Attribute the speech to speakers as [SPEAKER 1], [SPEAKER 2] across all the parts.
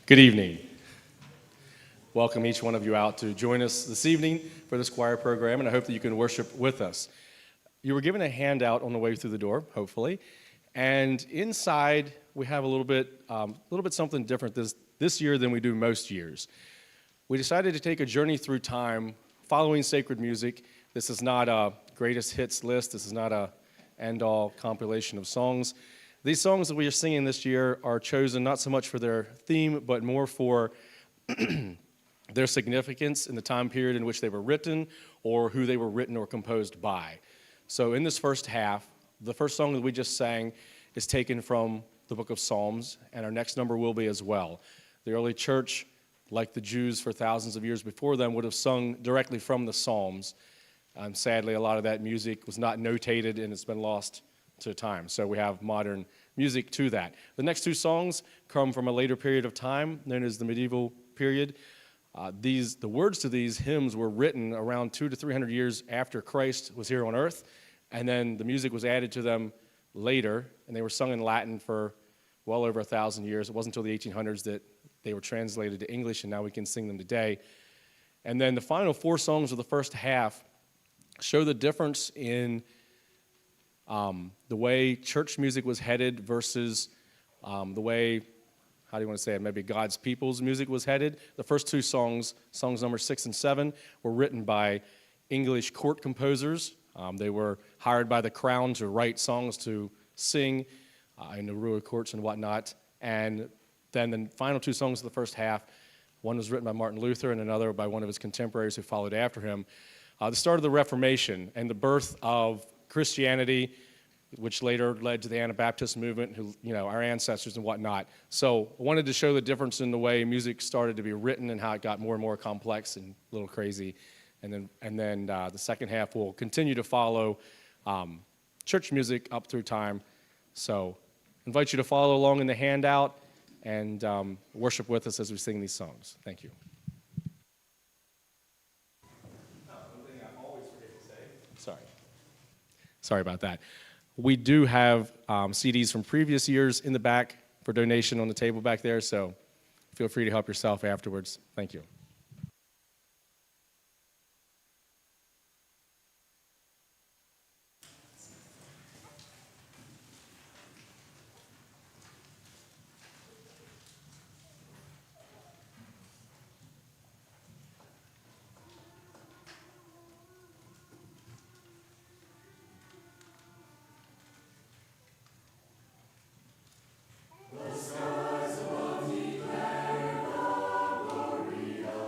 [SPEAKER 1] Good evening. Welcome each one of you out to join us this evening for this choir program, and I hope that you can worship with us. You were given a handout on the way through the door, hopefully, and inside we have a little bit something different this year than we do most years. We decided to take a journey through time following sacred music. This is not a greatest hits list. This is not a end-all compilation of songs. These songs that we are singing this year are chosen not so much for their theme, but more for their significance in the time period in which they were written or who they were written or composed by. So in this first half, the first song that we just sang is taken from the book of Psalms, and our next number will be as well. The early church, like the Jews for thousands of years before them, would have sung directly from the Psalms. Sadly, a lot of that music was not notated and it's been lost to time. So we have modern music to that. The next two songs come from a later period of time, known as the medieval period. The words to these hymns were written around 200 to 300 years after Christ was here on earth, and then the music was added to them later, and they were sung in Latin for well over 1,000 years. It wasn't until the 1800s that they were translated to English, and now we can sing them today. And then the final four songs of the first half show the difference in the way church music was headed versus the way, how do you want to say it, maybe God's people's music was headed. The first two songs number 6 and 7, were written by English court composers. They were hired by the crown to write songs to sing in the royal courts and whatnot. And then the final two songs of the first half, one was written by Martin Luther and another by one of his contemporaries who followed after him. The start of the Reformation and the birth of Christianity, which later led to the Anabaptist movement, our ancestors and whatnot. So I wanted to show the difference in the way music started to be written and how it got more and more complex and a little crazy. And then the second half will continue to follow church music up through time. So I invite you to follow along in the handout and worship with us as we sing these songs. Thank you. Sorry about that. We do have CDs from previous years in the back for donation on the table back there, so feel free to help yourself afterwards. Thank you.
[SPEAKER 2] The skies above declare the glory of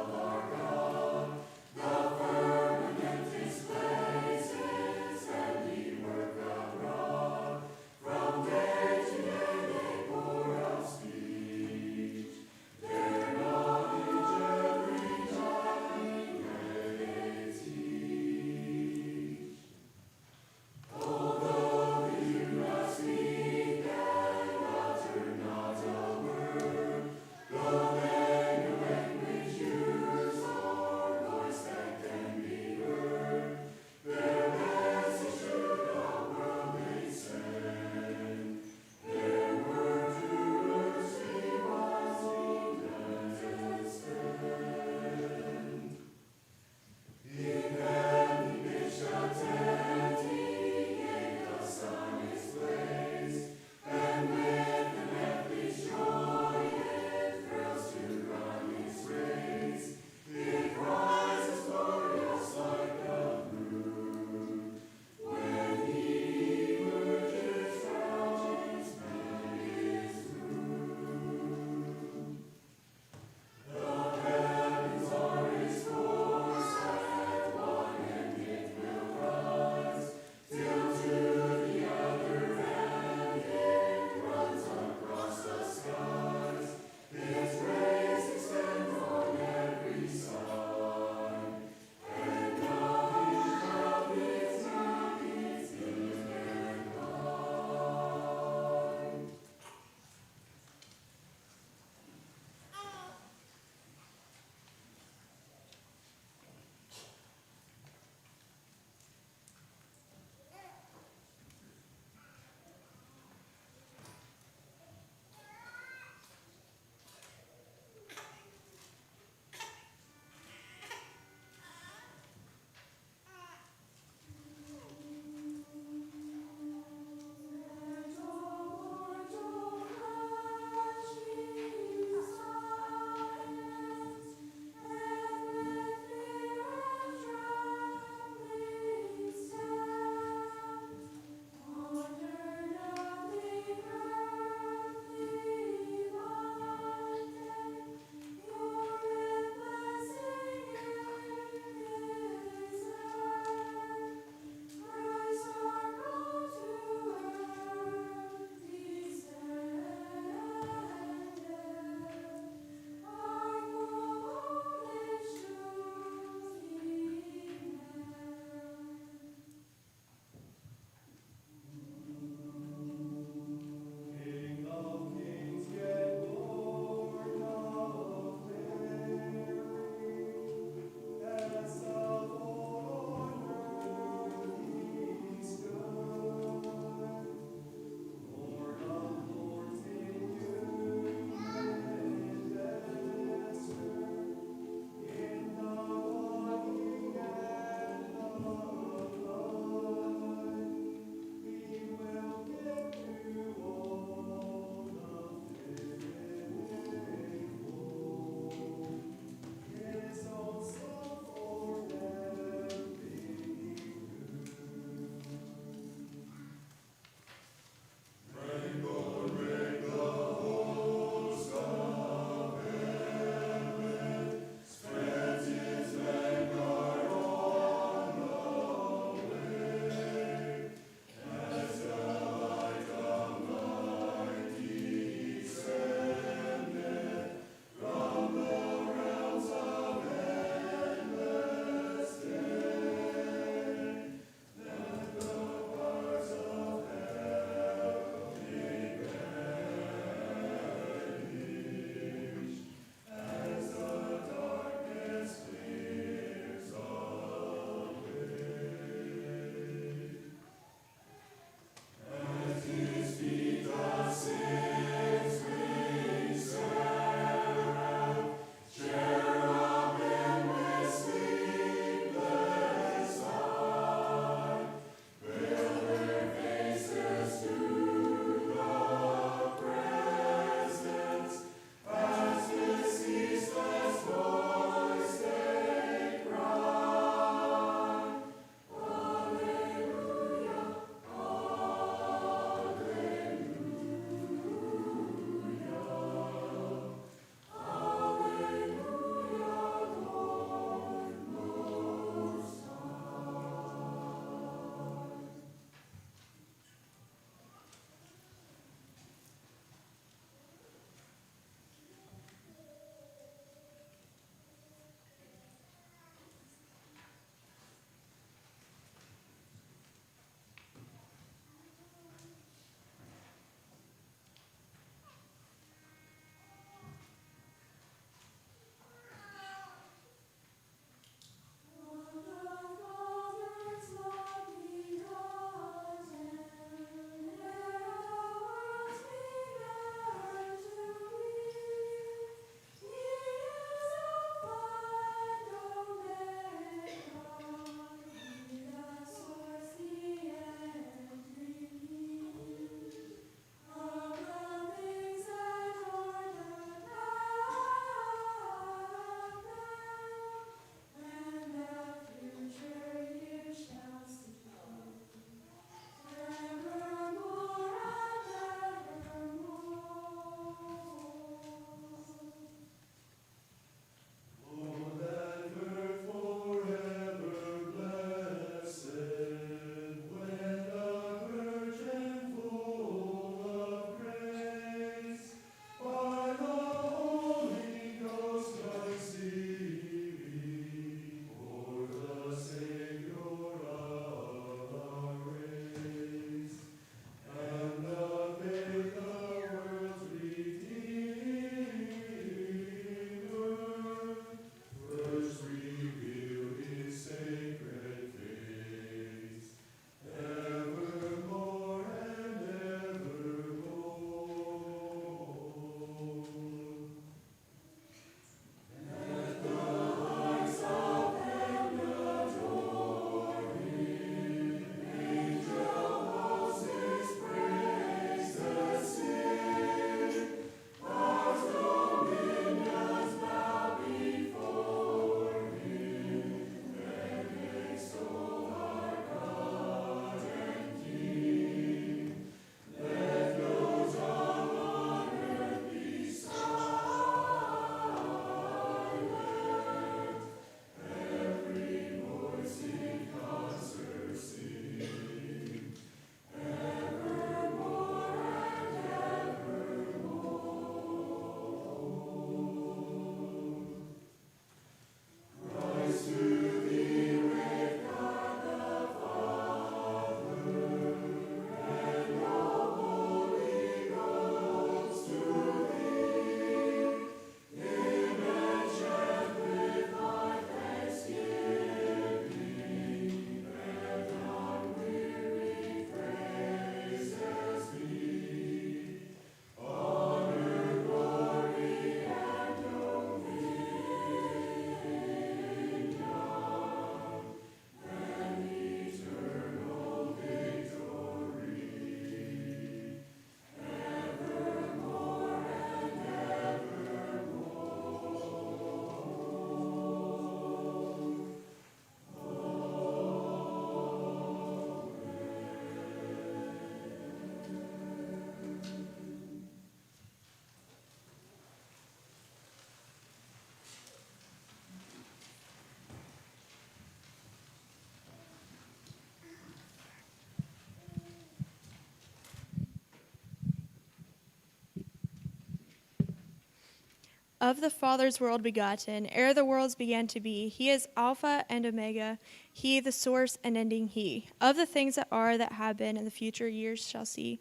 [SPEAKER 2] Of the Father's world begotten, ere the worlds began to be, he is Alpha and Omega, he the source and ending he. Of the things that are, that have been, and the future years shall see,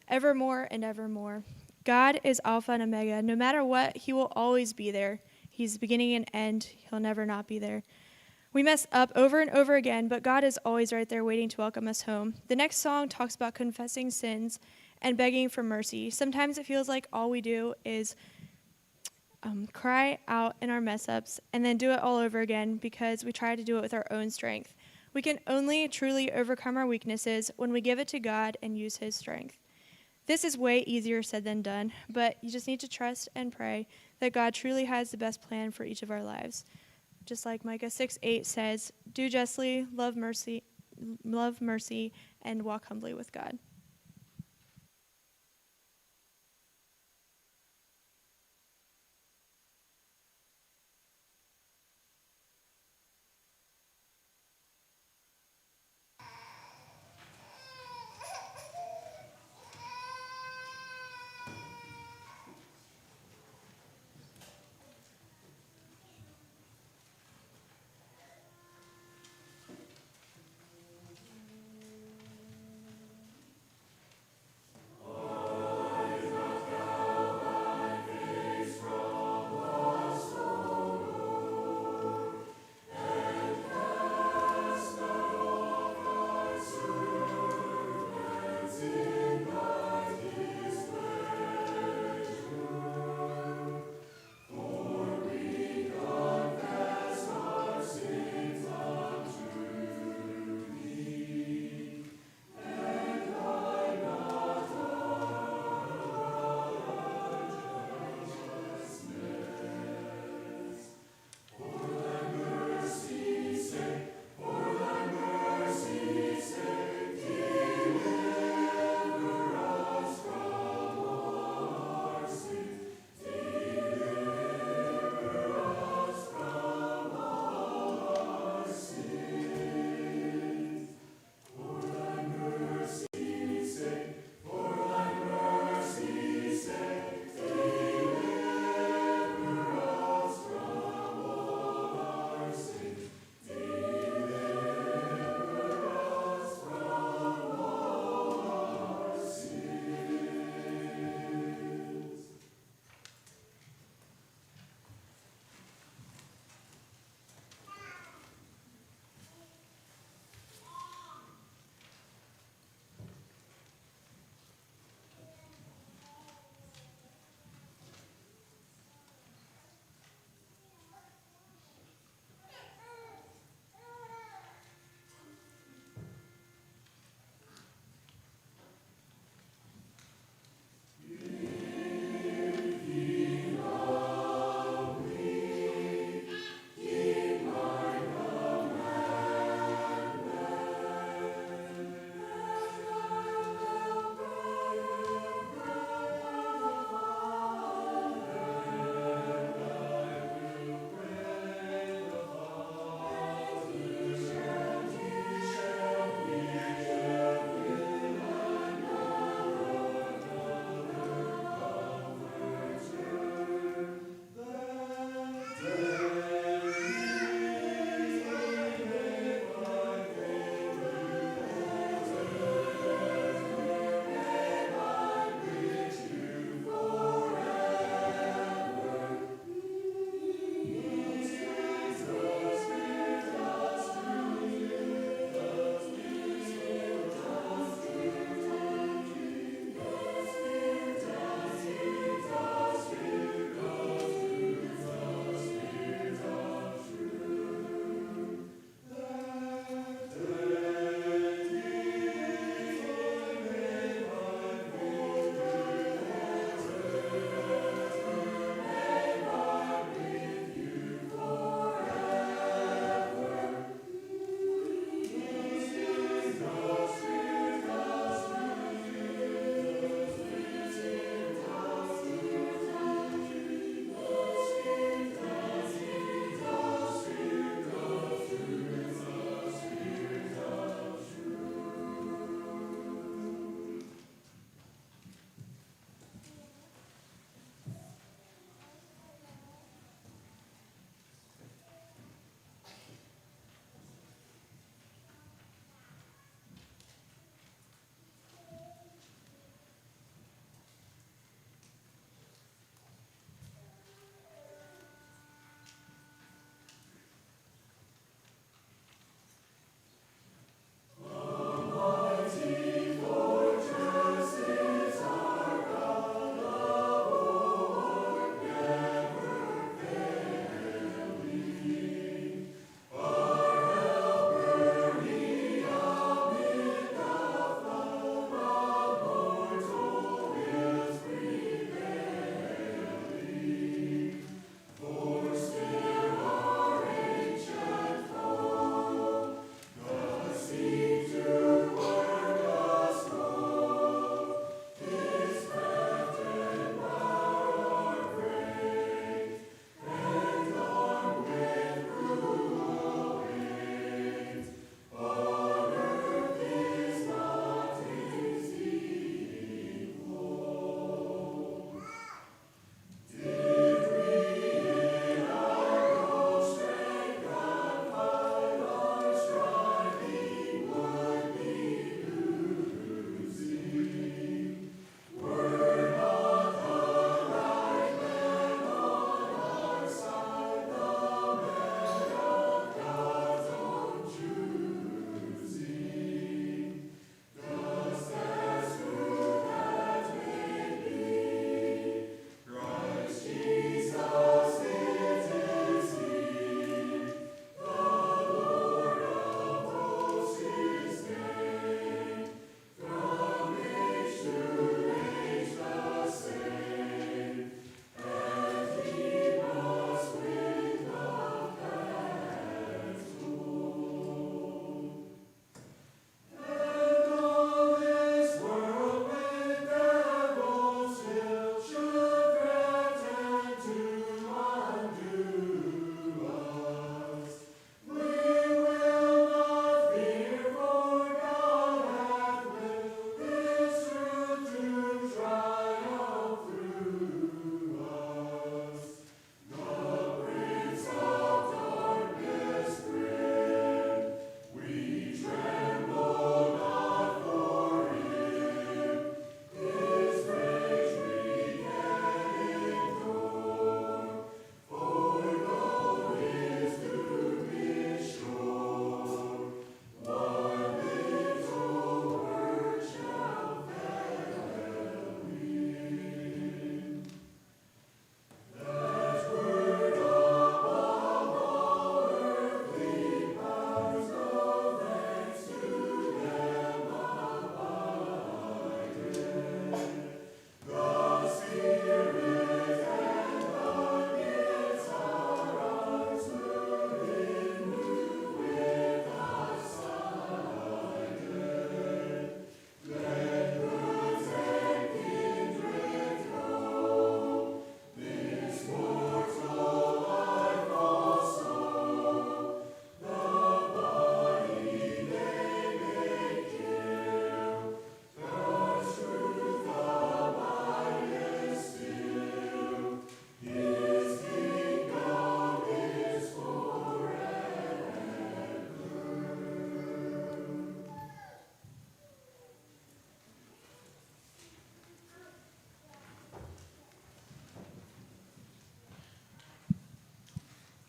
[SPEAKER 2] evermore and evermore. God is Alpha and Omega. No matter what, he will always be there. He's beginning and end. He'll never not be there. We mess up over and over again, but God is always right there waiting to welcome us home. The next song talks about confessing sins and begging for mercy. Sometimes it feels like all we do is cry out in our mess ups and then do it all over again because we try to do it with our own strength. We can only truly overcome our weaknesses when we give it to God and use his strength. This is way easier said than done, but you just need to trust and pray that God truly has the best plan for each of our lives. Just like Micah 6:8 says, do justly, love mercy, and walk humbly with God.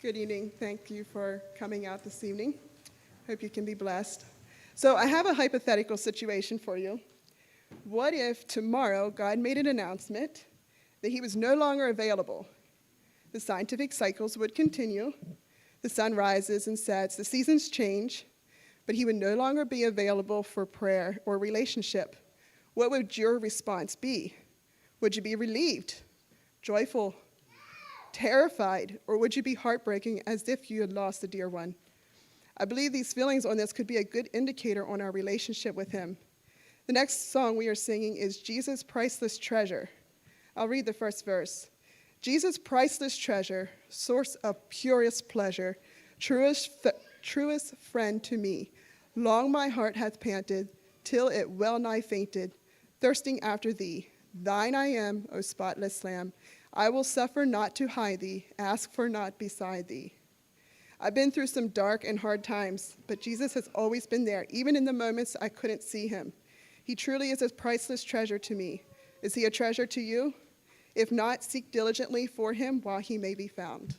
[SPEAKER 3] Good evening. Thank you for coming out this evening. Hope you can be blessed. So I have a hypothetical situation for you. What if tomorrow God made an announcement that he was no longer available? The scientific cycles would continue. The sun rises and sets. The seasons change. But he would no longer be available for prayer or relationship. What would your response be? Would you be relieved, joyful, terrified, or would you be heartbreaking as if you had lost a dear one? I believe these feelings on this could be a good indicator on our relationship with him. The next song we are singing is Jesus' Priceless Treasure. I'll read the first verse. Jesus' priceless treasure, source of purest pleasure, truest friend to me. Long my heart hath panted, till it well nigh fainted, thirsting after thee. Thine I am, O spotless Lamb. I will suffer not to hide thee, ask for naught beside thee. I've been through some dark and hard times, but Jesus has always been there, even in the moments I couldn't see him. He truly is a priceless treasure to me. Is he a treasure to you? If not, seek diligently for him while he may be found.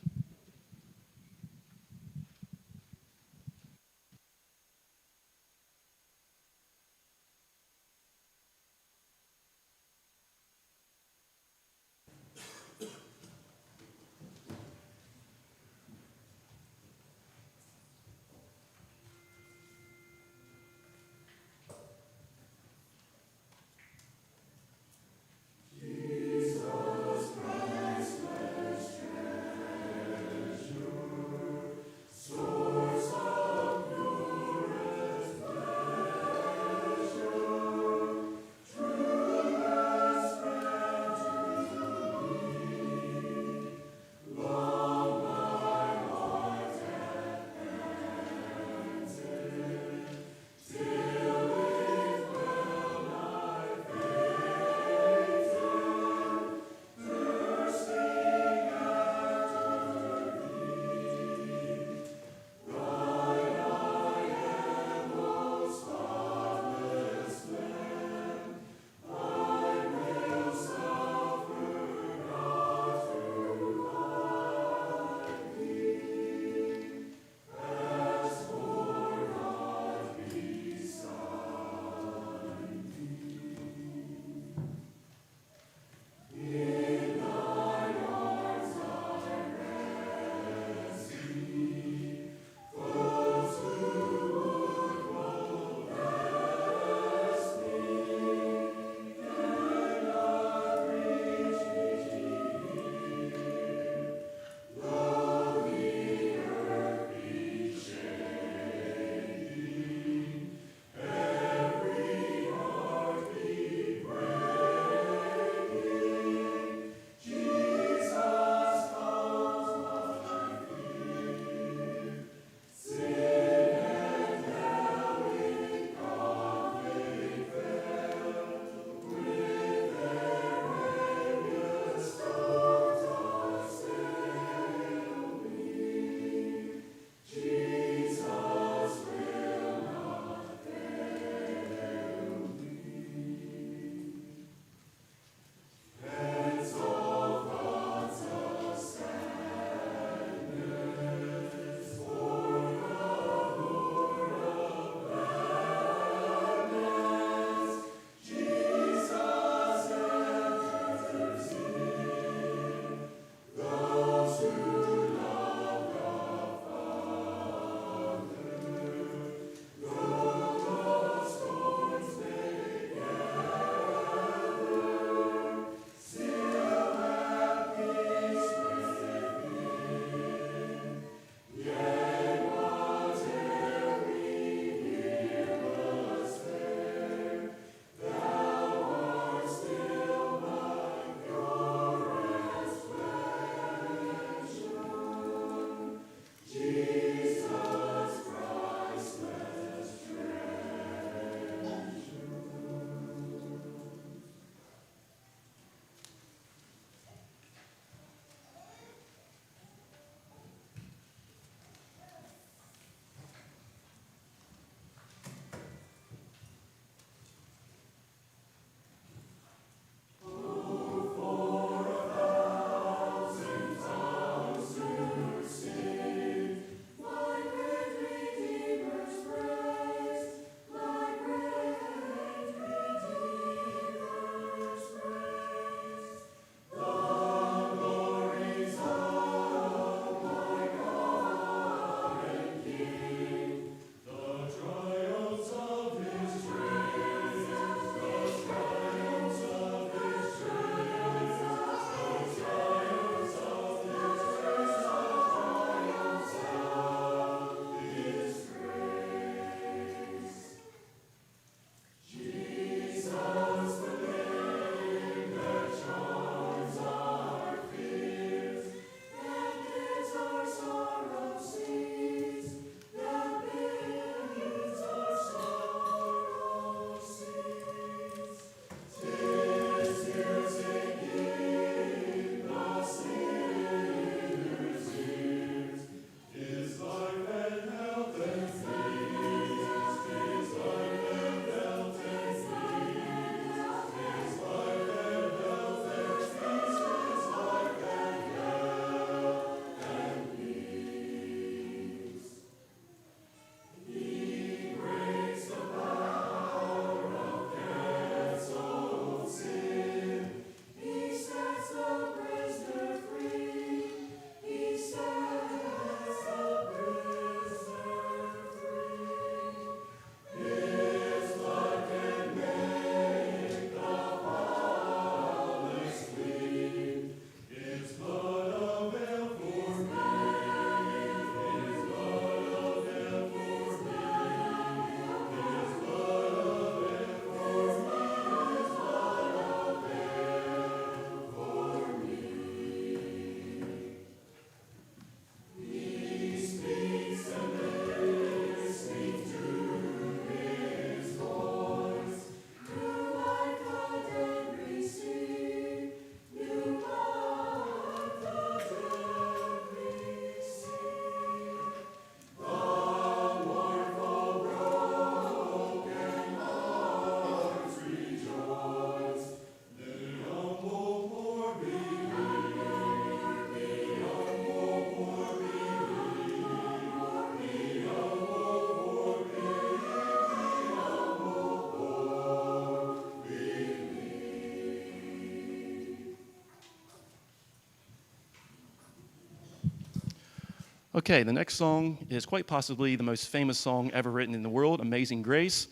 [SPEAKER 4] Okay, the next song is quite possibly the most famous song ever written in the world, Amazing Grace.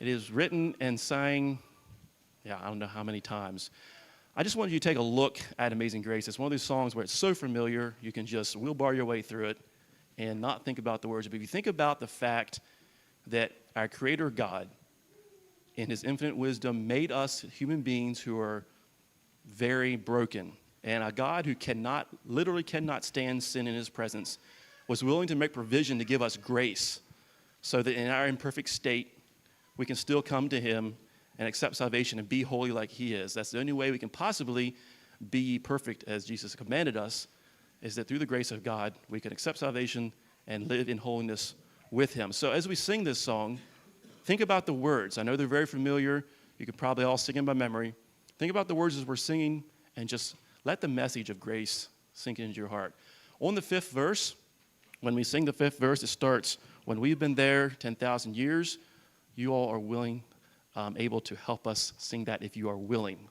[SPEAKER 4] It is written and sang, I don't know how many times. I just wanted you to take a look at Amazing Grace. It's one of those songs where it's so familiar, you can just wheelbar your way through it and not think about the words. But if you think about the fact that our Creator God, in His infinite wisdom, made us human beings who are very broken, and a God who literally cannot stand sin in His presence, was willing to make provision to give us grace so that in our imperfect state, we can still come to Him and accept salvation and be holy like He is. That's the only way we can possibly be perfect as Jesus commanded us, is that through the grace of God, we can accept salvation and live in holiness with Him. So as we sing this song, think about the words. I know they're very familiar. You could probably all sing them by memory. Think about the words as we're singing and just let the message of grace sink into your heart. On the fifth verse, when we sing the fifth verse, it starts, when we've been there 10,000 years, you all are willing, able to help us sing that if you are willing.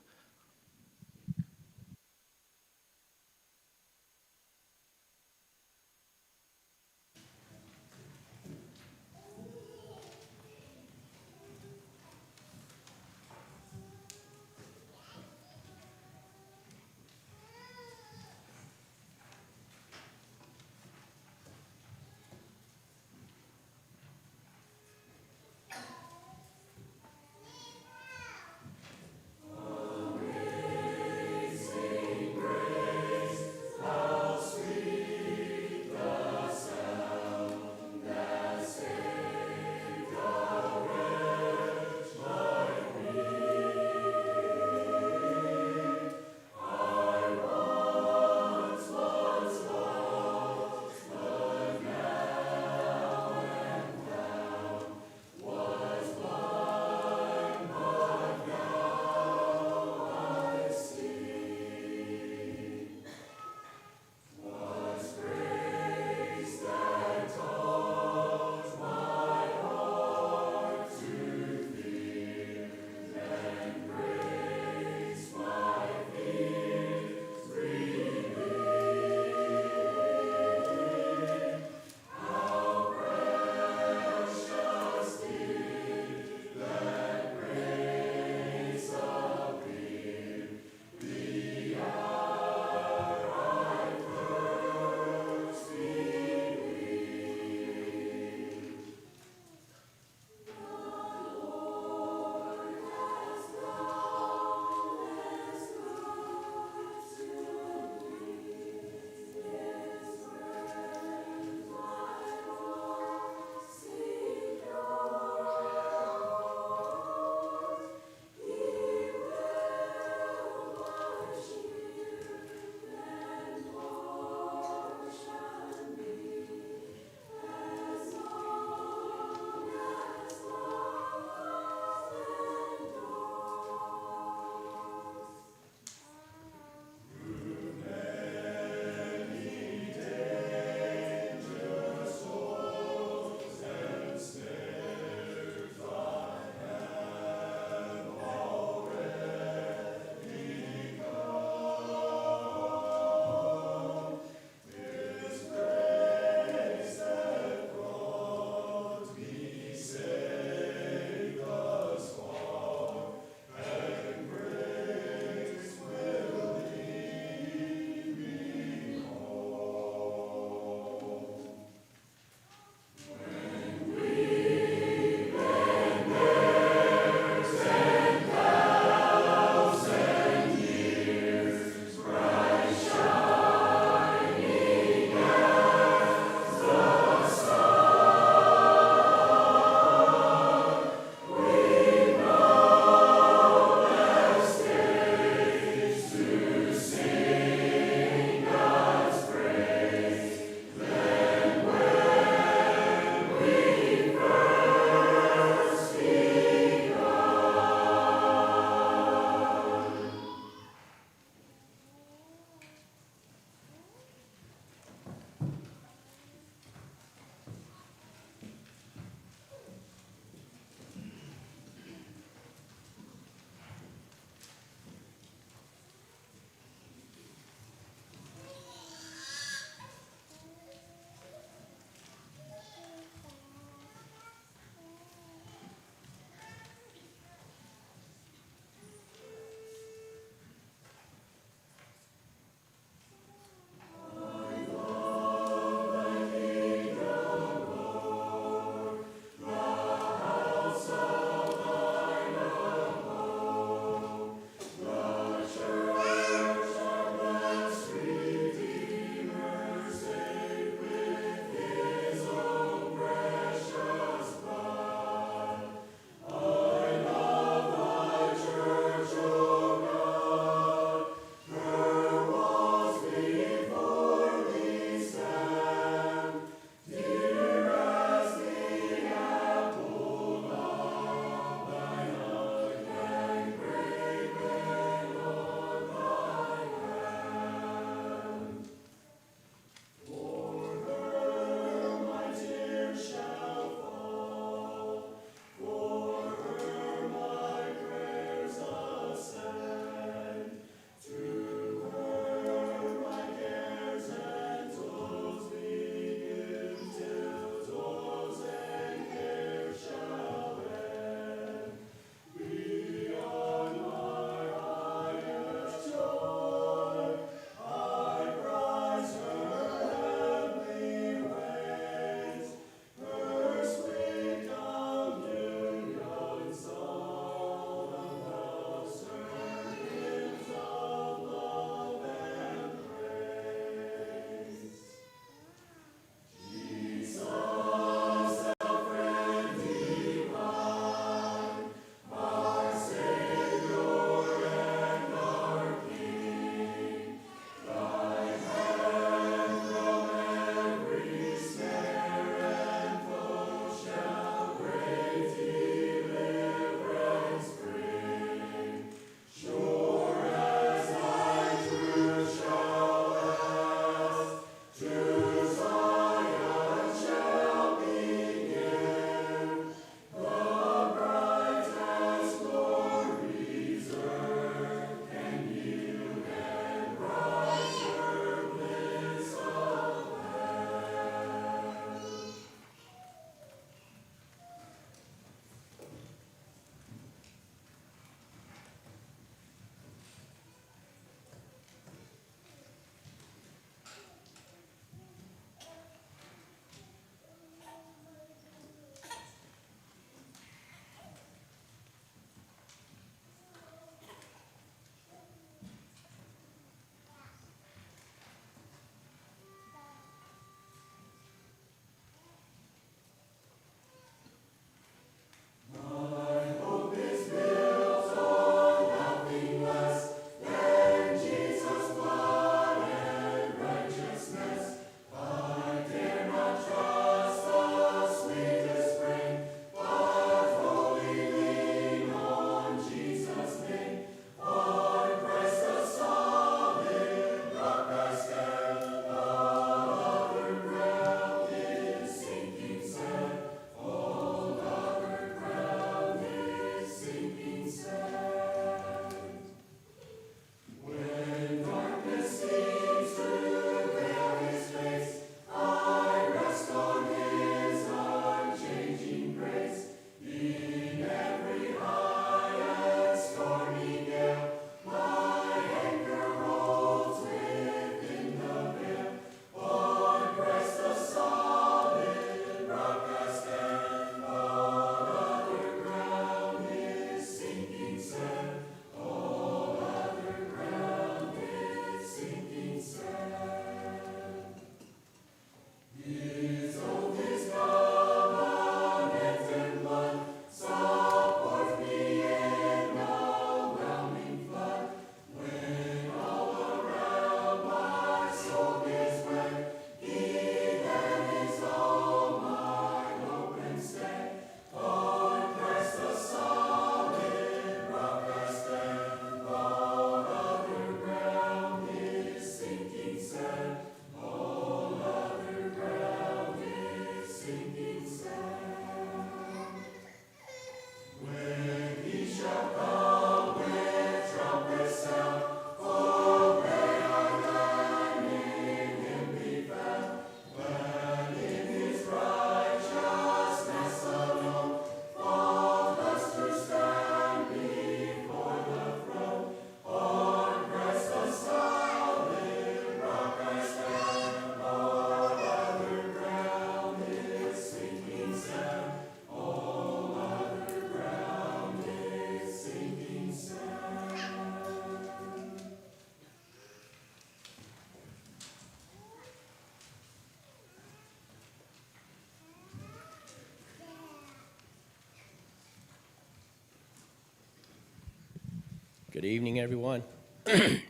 [SPEAKER 5] Good evening, everyone. The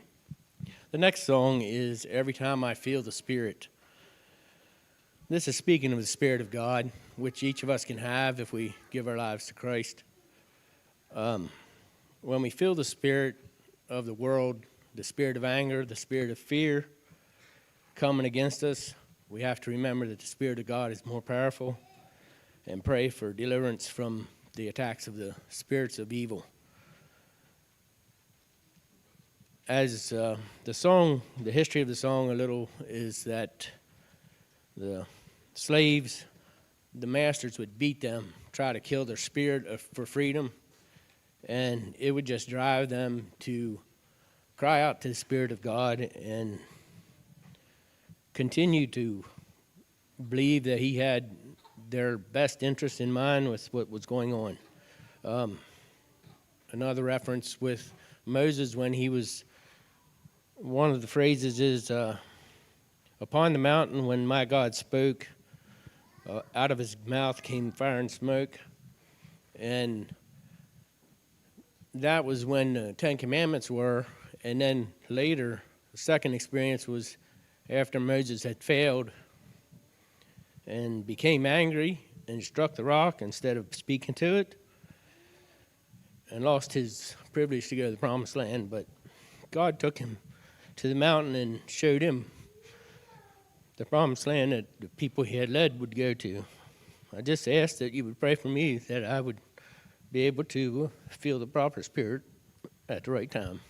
[SPEAKER 5] next song is Every Time I Feel the Spirit. This is speaking of the Spirit of God, which each of us can have if we give our lives to Christ. When we feel the spirit of the world, the spirit of anger, the spirit of fear coming against us, we have to remember that the Spirit of God is more powerful and pray for deliverance from the attacks of the spirits of evil. As the history of the song a little is that the slaves, the masters would beat them, try to kill their spirit for freedom, and it would just drive them to cry out to the Spirit of God and continue to believe that He had their best interest in mind with what was going on. Another reference with Moses when he was, one of the phrases is, upon the mountain when my God spoke, out of his mouth came fire and smoke. And that was when the Ten Commandments were. And then later, the second experience was after Moses had failed and became angry and struck the rock instead of speaking to it and lost his privilege to go to the promised land. But God took him to the mountain and showed him the promised land that the people he had led would go to. I just ask that you would pray for me that I would be able to feel the proper spirit at the right time.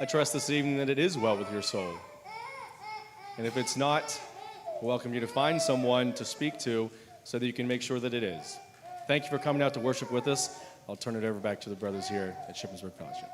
[SPEAKER 1] I trust this evening that it is well with your soul. And if it's not, I welcome you to find someone to speak to so that you can make sure that it is. Thank you for coming out to worship with us. I'll turn it over back to the brothers here at Shippensburg Fellowship.